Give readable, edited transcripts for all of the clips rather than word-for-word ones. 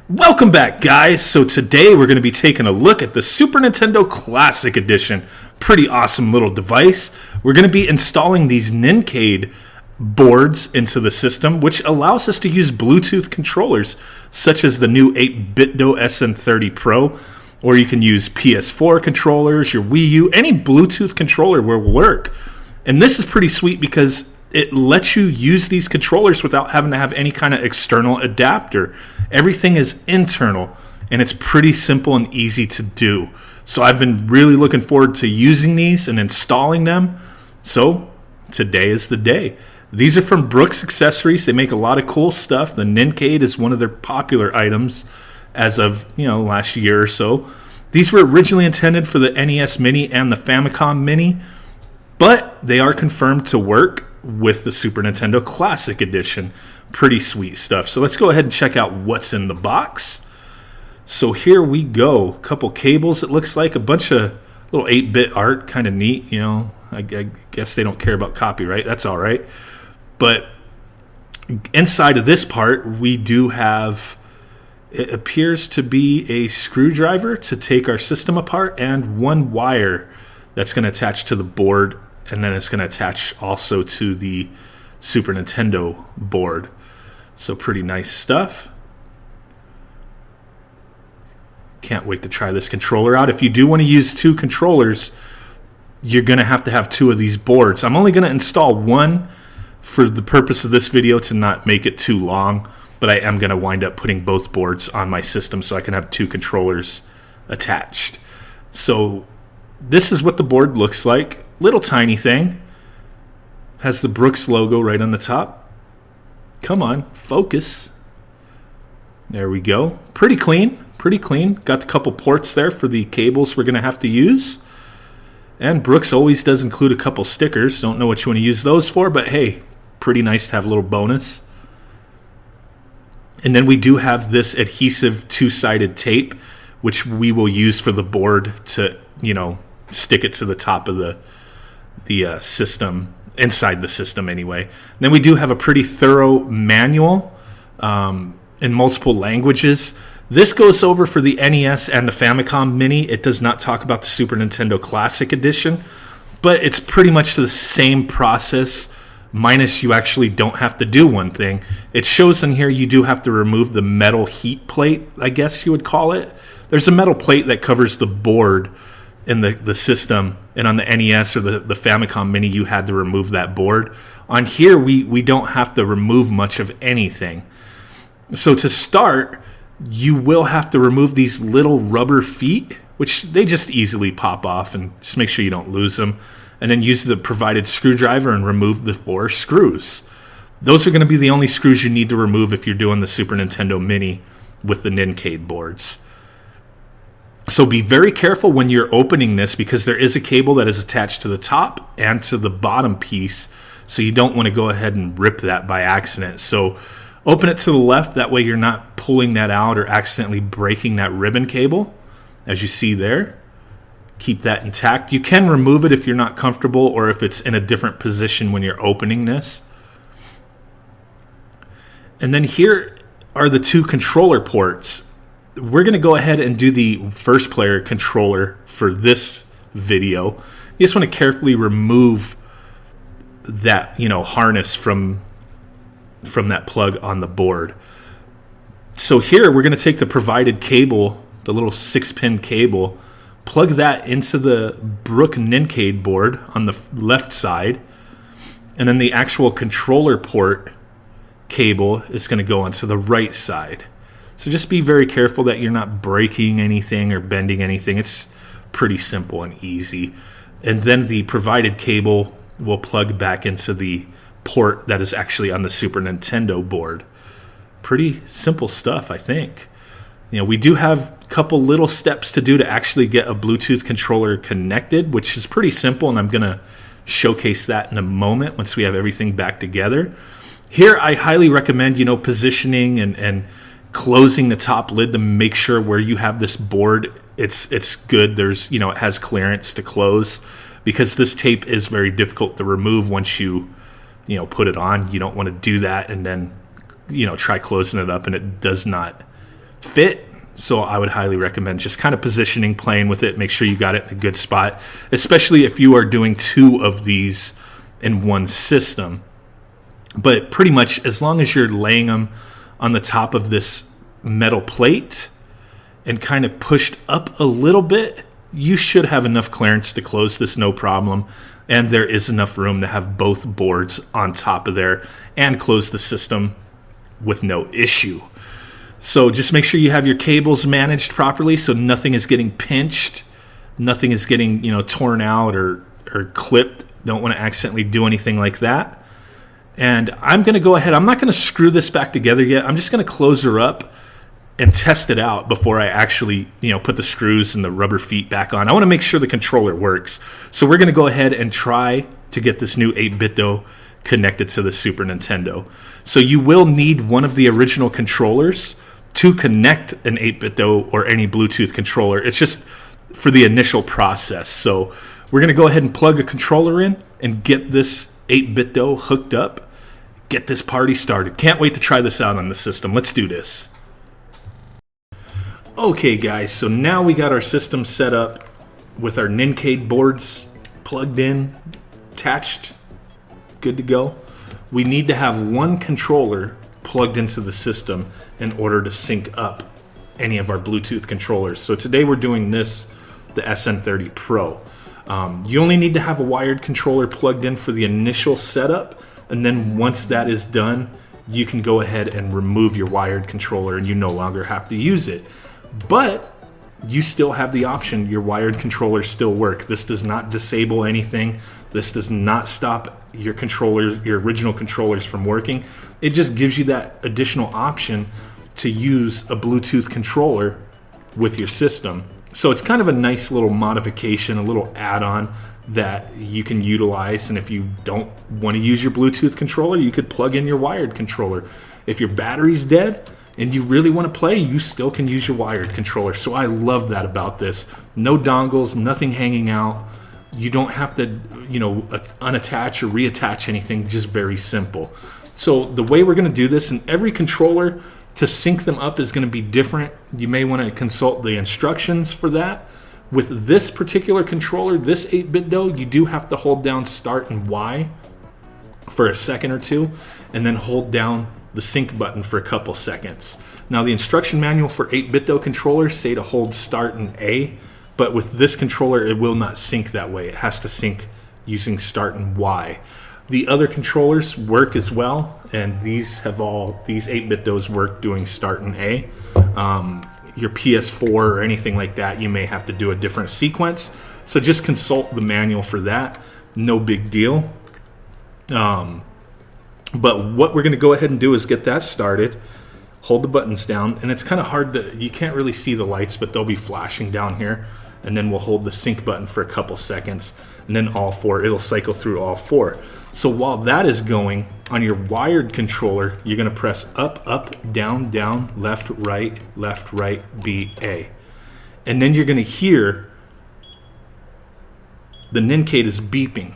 Welcome back, guys. So today we're going to be taking a look at the Super Nintendo Classic Edition. Pretty awesome little device. We're going to be installing these Nincade boards into the system, which allows us to use Bluetooth controllers, such as the new 8BitDo SN30 Pro, or you can use PS4 controllers, your Wii U, any Bluetooth controller will work. And this is pretty sweet because it lets you use these controllers without having to have any kind of external adapter. Everything is internal, and it's pretty simple and easy to do. So I've been really looking forward to using these and installing them. So today is the day. These are from Brooks Accessories. They make a lot of cool stuff. The Nincade is one of their popular items as of, last year or so. These were originally intended for the NES Mini and the Famicom Mini, but they are confirmed to work with the Super Nintendo Classic Edition. Pretty sweet stuff. So let's go ahead and check out what's in the box. So here we go. A couple cables, it looks like. A bunch of little 8-bit art. Kind of neat, I guess they don't care about copyright. That's all right. But inside of this part, we do have, it appears to be a screwdriver to take our system apart, and one wire that's going to attach to the board, and then it's going to attach also to the Super Nintendo board. So pretty nice stuff. Can't wait to try this controller out. If you do want to use two controllers, you're going to have two of these boards. I'm only going to install one for the purpose of this video to not make it too long, but I am going to wind up putting both boards on my system so I can have two controllers attached. So this is what the board looks like. Little tiny thing. Has the Brooks logo right on the top. Come on, focus. There we go. Pretty clean, pretty clean. Got a couple ports there for the cables we're going to have to use. And Brooks always does include a couple stickers. Don't know what you want to use those for, but hey, pretty nice to have a little bonus. And then we do have this adhesive two-sided tape, which we will use for the board to, stick it to the top of the system, inside the system anyway. And then we do have a pretty thorough manual in multiple languages. This goes over for the NES and the Famicom Mini. It does not talk about the Super Nintendo Classic Edition, but it's pretty much the same process, minus you actually don't have to do one thing. It shows in here you do have to remove the metal heat plate, I guess you would call it. There's a metal plate that covers the board in the system, and on the NES or the Famicom Mini you had to remove that board. On here we don't have to remove much of anything. So to start, you will have to remove these little rubber feet, which they just easily pop off, and just make sure you don't lose them, and then use the provided screwdriver and remove the 4 screws. Those are going to be the only screws you need to remove if you're doing the Super Nintendo Mini with the Nincade boards. So be very careful when you're opening this, because there is a cable that is attached to the top and to the bottom piece, so you don't want to go ahead and rip that by accident. So open it to the left, that way you're not pulling that out or accidentally breaking that ribbon cable, as you see there. Keep that intact. You can remove it if you're not comfortable or if it's in a different position when you're opening this. And then here are the 2 controller ports. We're going to go ahead and do the first player controller for this video. You just want to carefully remove that, harness from that plug on the board. So here we're going to take the provided cable, the little 6-pin cable, plug that into the Brook Nincade board on the left side, and then the actual controller port cable is going to go onto the right side. So just be very careful that you're not breaking anything or bending anything. It's pretty simple and easy. And then the provided cable will plug back into the port that is actually on the Super Nintendo board. Pretty simple stuff, I think. We do have a couple little steps to do to actually get a Bluetooth controller connected, which is pretty simple, and I'm going to showcase that in a moment once we have everything back together. Here, I highly recommend, positioning and closing the top lid to make sure where you have this board, it's good. There's, it has clearance to close. because this tape is very difficult to remove once you put it on. You don't want to do that and then try closing it up and it does not fit. So I would highly recommend just kind of positioning, playing with it, make sure you got it in a good spot, especially if you are doing 2 of these in one system. But pretty much as long as you're laying them on the top of this metal plate and kind of pushed up a little bit, you should have enough clearance to close this, no problem. And there is enough room to have both boards on top of there and close the system with no issue. So just make sure you have your cables managed properly so nothing is getting pinched, nothing is getting torn out or clipped. Don't want to accidentally do anything like that. And I'm going to go ahead. I'm not going to screw this back together yet. I'm just going to close her up and test it out before I actually put the screws and the rubber feet back on. I want to make sure the controller works. So we're going to go ahead and try to get this new 8-bit-do connected to the Super Nintendo. So you will need one of the original controllers to connect an 8-bit-do or any Bluetooth controller. It's just for the initial process. So we're going to go ahead and plug a controller in and get this 8-bit-do hooked up, get this party started. Can't wait to try this out on the system. Let's do this. Okay guys, so now we got our system set up with our Nincade boards plugged in, attached, good to go. We need to have one controller plugged into the system in order to sync up any of our Bluetooth controllers. So today we're doing this, the SN30 Pro. You only need to have a wired controller plugged in for the initial setup, and then once that is done, you can go ahead and remove your wired controller and you no longer have to use it. But you still have the option, your wired controllers still work. This does not disable anything. This does not stop your controllers, your original controllers from working. It just gives you that additional option to use a Bluetooth controller with your system. So it's kind of a nice little modification, a little add-on that you can utilize. And if you don't want to use your Bluetooth controller, you could plug in your wired controller. If your battery's dead and you really want to play, you still can use your wired controller. So I love that about this. No dongles, nothing hanging out. You don't have to, unattach or reattach anything, just very simple. So the way we're going to do this, and every controller to sync them up is going to be different. You may want to consult the instructions for that. With this particular controller, this 8-bit-do, you do have to hold down Start and Y for a second or two, and then hold down the sync button for a couple seconds. Now the instruction manual for 8-bit-do controllers say to hold Start and A, but with this controller it will not sync that way. It has to sync using Start and Y. The other controllers work as well, and these 8-bit-dos work doing Start and A. Your PS4 or anything like that, you may have to do a different sequence. So just consult the manual for that. No big deal. But what we're going to go ahead and do is get that started. Hold the buttons down, and it's kind of hard to, you can't really see the lights, but they'll be flashing down here. And then we'll hold the sync button for a couple seconds, and then it'll cycle through all 4. So while that is going, on your wired controller, you're going to press up, up, down, down, left, right, B, A. And then you're going to hear the Nincade is beeping.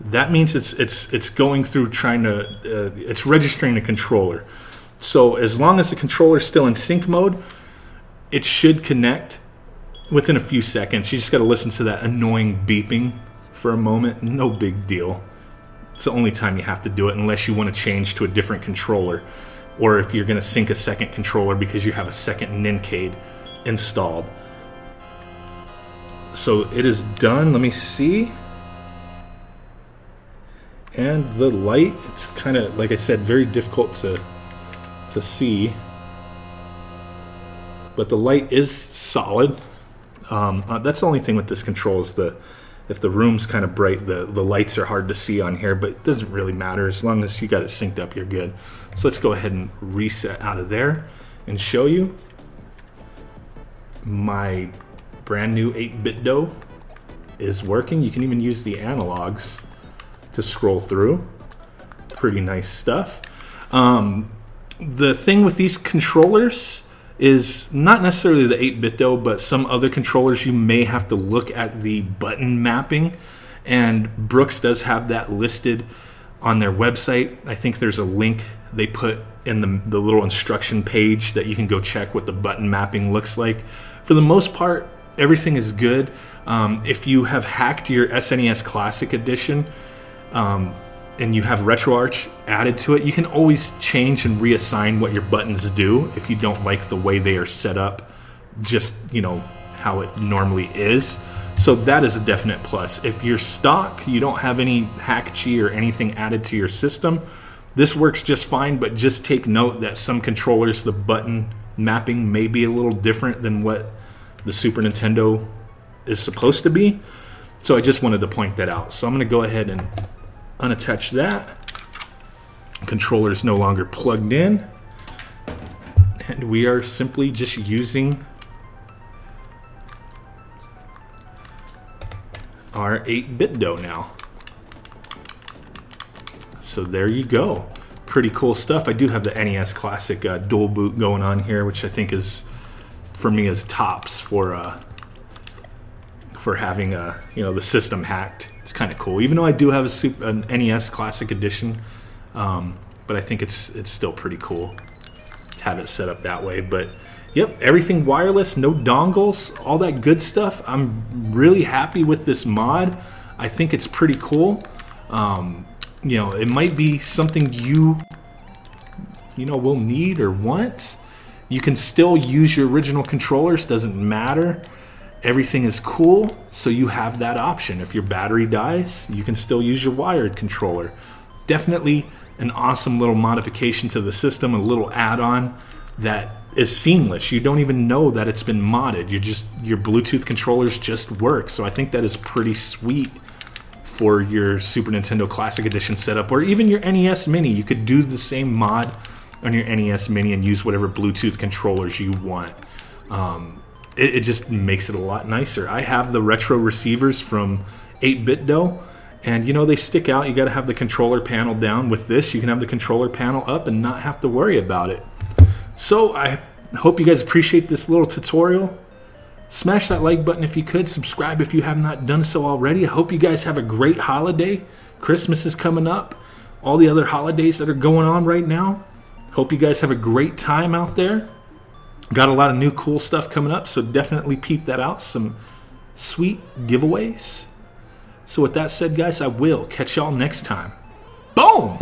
That means it's going through it's registering the controller. So as long as the controller is still in sync mode, it should connect within a few seconds. You just got to listen to that annoying beeping for a moment. No big deal. It's the only time you have to do it, unless you want to change to a different controller, or if you're going to sync a second controller because you have a second Nincade installed. So it is done. Let me see. And the light, it's kind of, like I said, very difficult to see, but the light is solid. That's the only thing with this control is if the room's kind of bright, the lights are hard to see on here, but it doesn't really matter. As long as you got it synced up, you're good. So let's go ahead and reset out of there and show you my brand new 8-bit-do is working. You can even use the analogs to scroll through. Pretty nice stuff. The thing with these controllers is not necessarily the 8-bit-do, but some other controllers you may have to look at the button mapping And Brooks does have that listed on their website. I think there's a link they put in the little instruction page that you can go check what the button mapping looks like. For the most part, everything is good. If you have hacked your SNES Classic Edition and you have RetroArch added to it, you can always change and reassign what your buttons do if you don't like the way they are set up, just, you know, how it normally is. So that is a definite plus. If you're stock, you don't have any hack key or anything added to your system, this works just fine, but just take note that some controllers, the button mapping may be a little different than what the Super Nintendo is supposed to be. So I just wanted to point that out. So I'm going to go ahead and unattach that. Controller is no longer plugged in. And we are simply just using our 8-bit DOE now. So there you go. Pretty cool stuff. I do have the NES Classic dual boot going on here, which I think is, for me, is tops for having you know, the system hacked. It's kind of cool. Even though I do have an NES Classic Edition, but I think it's still pretty cool to have it set up that way. But yep, everything wireless, no dongles, all that good stuff. I'm really happy with this mod. I think it's pretty cool. You know, it might be something you know, will need or want. You can still use your original controllers, doesn't matter. Everything is cool, so you have that option. If your battery dies, you can still use your wired controller. Definitely an awesome little modification to the system, a little add-on that is seamless. You don't even know that it's been modded. Your Bluetooth controllers just work. So I think that is pretty sweet for your Super Nintendo Classic Edition setup, or even your NES Mini. You could do the same mod on your NES Mini and use whatever Bluetooth controllers you want. It just makes it a lot nicer. I have the retro receivers from 8-bit DOE, and you know, they stick out. You got to have the controller panel down. With this, you can have the controller panel up and not have to worry about it. So I hope you guys appreciate this little tutorial. Smash that like button if you could. Subscribe if you have not done so already. I hope you guys have a great holiday. Christmas is coming up. All the other holidays that are going on right now. Hope you guys have a great time out there. Got a lot of new cool stuff coming up, so definitely peep that out. Some sweet giveaways. So with that said, guys, I will catch y'all next time. Boom!